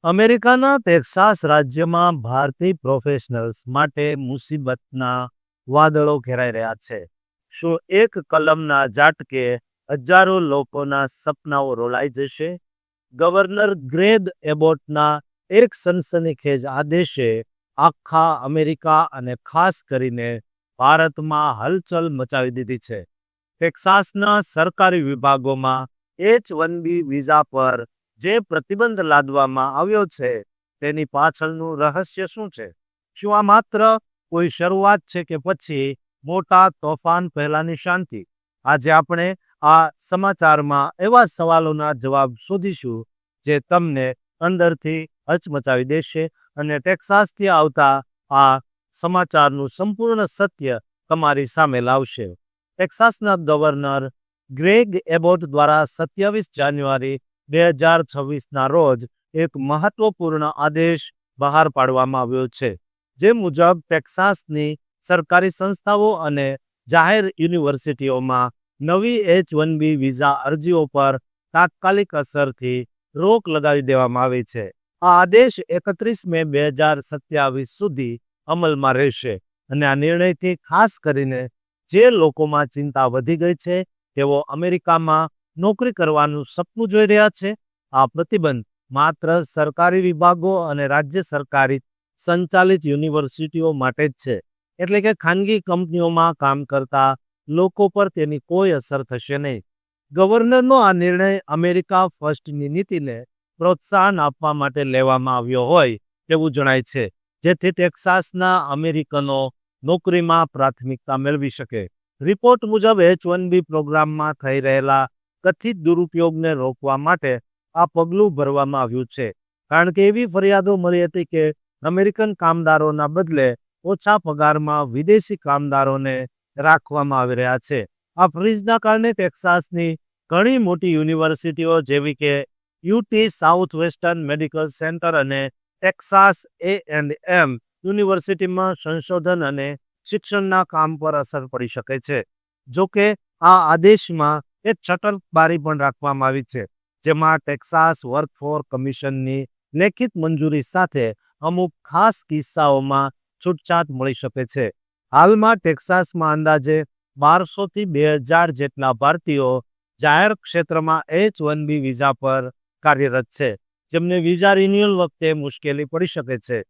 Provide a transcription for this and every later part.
અમેરિકાના ટેક્સાસ રાજ્યમાં ભારતીય પ્રોફેશનલ્સ માટે મુસીબતના વાદળો ઘેરાઈ રહ્યા છે. શું એક કલમના ઝાટકે હજારો લોકોના સપનાઓ રોલાઈ જશે? ગવર્નર ગ્રેગ એબોટના એક સનસનીખેજ આદેશે આખા અમેરિકા અને ખાસ કરીને ભારતમાં હલચલ મચાવી દીધી છે. ટેક્સાસના સરકારી વિભાગોમાં H-1B વિઝા પર જે પ્રતિબંધ લાદવામાં આવ્યો છે તેની પાછળનું રહસ્ય શું છે? શું આ માત્ર કોઈ શરૂઆત છે કે પછી મોટા તોફાન પહેલાની શાંતિ? આજે આપણે આ સમાચારમાં એવા સવાલોના જવાબ શોધીશું જે તમને અંદરથી હચમચાવી દેશે અને ટેક્સાસથી આવતા આ સમાચારનું સંપૂર્ણ સત્ય તમારી સામે લાવશે. ટેક્સાસના ગવર્નર ગ્રેગ એબોટ દ્વારા 27 જાન્યુઆરી 2026ના રોજ એક મહત્વપૂર્ણ આદેશ બહાર પાડવામાં આવ્યો છે, જે મુજબ ટેક્સાસની સરકારી સંસ્થાઓ અને જાહેર યુનિવર્સિટીઓમાં નવી H-1B વિઝા અરજીઓ પર તાત્કાલિક અસરથી રોક લગાવી દેવામાં આવી છે. આ આદેશ 31 મે 2027 સુધી અમલમાં રહેશે અને આ નિર્ણયથી ખાસ કરીને જે લોકોમાં ચિંતા વધી ગઈ છે તેઓ અમેરિકામાં નોકરી કરવાનું સપનું જોઈ રહ્યા છે. આ પ્રતિબંધ માત્ર સરકારી વિભાગો અને રાજ્ય સરકારી સંચાલિત યુનિવર્સિટીઓ માટે જ છે, એટલે કે ખાનગી કંપનીઓમાં કામ કરતા લોકો પર તેની કોઈ અસર થશે નહીં. ગવર્નરનો આ નિર્ણય અમેરિકા ફર્સ્ટની નીતિને પ્રોત્સાહન આપવા માટે લેવામાં આવ્યો હોય તેવું જણાય છે, જેથી ટેક્સાસના અમેરિકનો નોકરીમાં પ્રાથમિકતા મેળવી શકે. રિપોર્ટ મુજબ H-1B પ્રોગ્રામમાં થઈ રહેલા કથિત દુરુપયોગને રોકવા માટે આ પગલું ભરવામાં આવ્યું છે, કારણ કે એવી ફરિયાદો મળી હતી કે અમેરિકન કામદારોના બદલે ઓછા પગારમાં વિદેશી કામદારોને રાખવામાં આવી રહ્યા છે. આ ફ્રીઝના કારણે ટેક્સાસની ઘણી મોટી યુનિવર્સિટીઓ જેવી કે UT south western medical centre અને ટેક્સાસ A&M યુનિવર્સિટીમાં સંશોધન અને શિક્ષણના કામ પર અસર પડી શકે છે. જોકે આ આદેશમાં એક છટકબારી પણ રાખવામાં આવી છે, જેમાં ટેક્સાસ વર્કફોર્સ કમિશનની લેખિત મંજૂરી સાથે અમુક ખાસ કિસ્સાઓમાં છૂટછાટ મળી શકે છે. હાલમાં ટેક્સાસમાં અંદાજે 1200થી 2000 જેટલા ભારતીયો જાહેર ક્ષેત્રમાં H-1B વિઝા પર કાર્યરત છે, જેમને વિઝા રિન્યુઅલ વખતે મુશ્કેલી પડી શકે છે.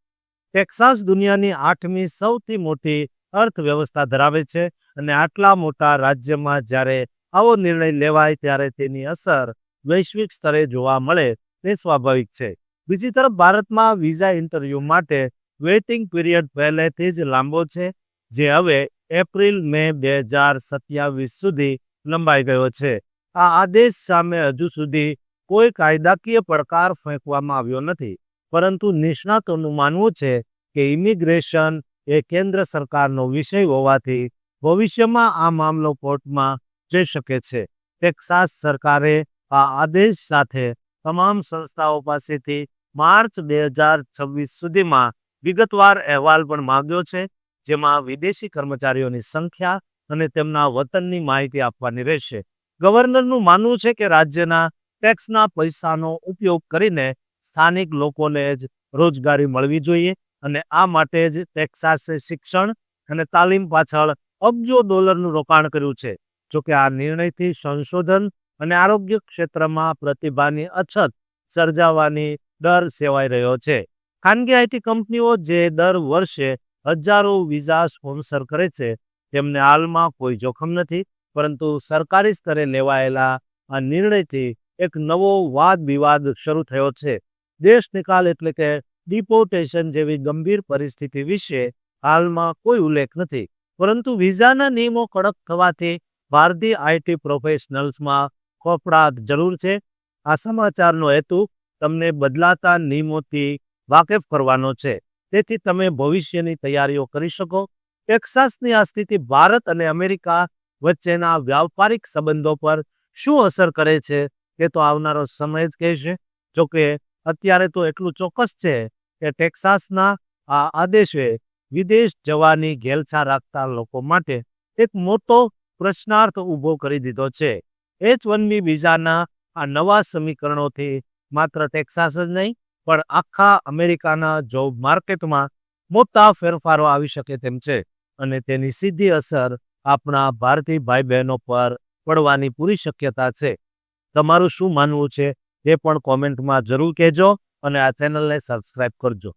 ટેક્સાસ દુનિયાની 8મી સૌથી મોટી અર્થવ્યવસ્થા ધરાવે છે અને આટલા મોટા રાજ્યમાં જ્યારે આવો નિર્ણય લેવાય ત્યારે તેની અસર વૈશ્વિક સ્તરે જોવા મળે તે સ્વાભાવિક છે. બીજી તરફ ભારતમાં વિઝા ઇન્ટરવ્યૂ માટે વેઇટિંગ પીરિયડ પહેલેથી જ લાંબો છે, જે હવે એપ્રિલ-મે 2027 સુધી લંબાઈ ગયો છે. આ આદેશ સામે હજુ સુધી કોઈ કાયદાકીય પડકાર ફેંકવામાં આવ્યો નથી, પરંતુ નિષ્ણાતોનું માનવું છે કે ઇમિગ્રેશન એ કેન્દ્ર સરકારનો વિષય હોવાથી ભવિષ્યમાં આ મામલો કોર્ટમાં જઈ શકે છે. ટેક્સાસ સરકારે આ આદેશ સાથે તમામ સંસ્થાઓ પાસેથી માર્ચ 2026 સુધીમાં વિગતવાર અહેવાલ પણ માંગ્યો છે, જેમાં વિદેશી કર્મચારીઓની સંખ્યા અને તેમના વતનની માહિતી આપવાની રહેશે. ગવર્નરનું માનવું છે કે રાજ્યના ટેક્સના પૈસાનો ઉપયોગ કરીને સ્થાનિક લોકોને જ રોજગારી મળવી જોઈએ અને આ માટે જ ટેક્સાસે શિક્ષણ અને તાલીમ પાછળ અબજો ડોલરનું રોકાણ કર્યું છે. જોકે આ નિર્ણયથી સંશોધન અને આરોગ્ય ક્ષેત્રમાં પ્રતિભાની અછત સર્જાવાની ડર સેવાઈ રહ્યો છે. ખાનગી IT કંપનીઓ જે દર વર્ષે હજારો વિઝા સ્પોન્સર કરે છે તેમને હાલમાં કોઈ જોખમ નથી, પરંતુ સરકારી સ્તરે લેવાયેલા આ નિર્ણયથી એક નવો વાદ વિવાદ શરૂ થયો છે. દેશ નિકાલ એટલે કે ડિપોર્ટેશન જેવી ગંભીર પરિસ્થિતિ વિશે હાલમાં કોઈ ઉલ્લેખ નથી, પરંતુ વિઝાના નિયમો કડક થવાથી ભારતીય IT પ્રોફેશનલ્સમાં ફફડાટ જરૂર છે. આ સમાચારનો હેતુ તમને બદલાતા નિયમોથી વાકેફ કરવાનો છે, તેથી તમે ભવિષ્યની તૈયારીઓ કરી શકો. ટેક્સાસની આ સ્થિતિ ભારત અને અમેરિકા વચ્ચેના વ્યાપારિક સંબંધો પર શું અસર કરે છે તે તો આવનારો સમય જ કહેશે. જોકે અત્યારે તો એટલું ચોક્કસ છે કે ટેક્સાસના આ આદેશે વિદેશ જવાની ઘેલછા રાખતા લોકો માટે એક મોટો પ્રશ્નાર્થ ઊભો કરી દીધો છે. H-1B વિઝાના આ નવા સમીકરણોથી માત્ર ટેક્સાસ જ નહીં પણ આખા અમેરિકાના જોબ માર્કેટમાં મોટા ફેરફારો આવી શકે તેમ છે અને તેની સીધી અસર આપણા ભારતીય ભાઈ બહેનો પર પડવાની પૂરી શક્યતા છે. તમારું શું માનવું છે એ પણ કોમેન્ટમાં જરૂર કહેજો અને આ ચેનલને સબસ્ક્રાઇબ કરજો.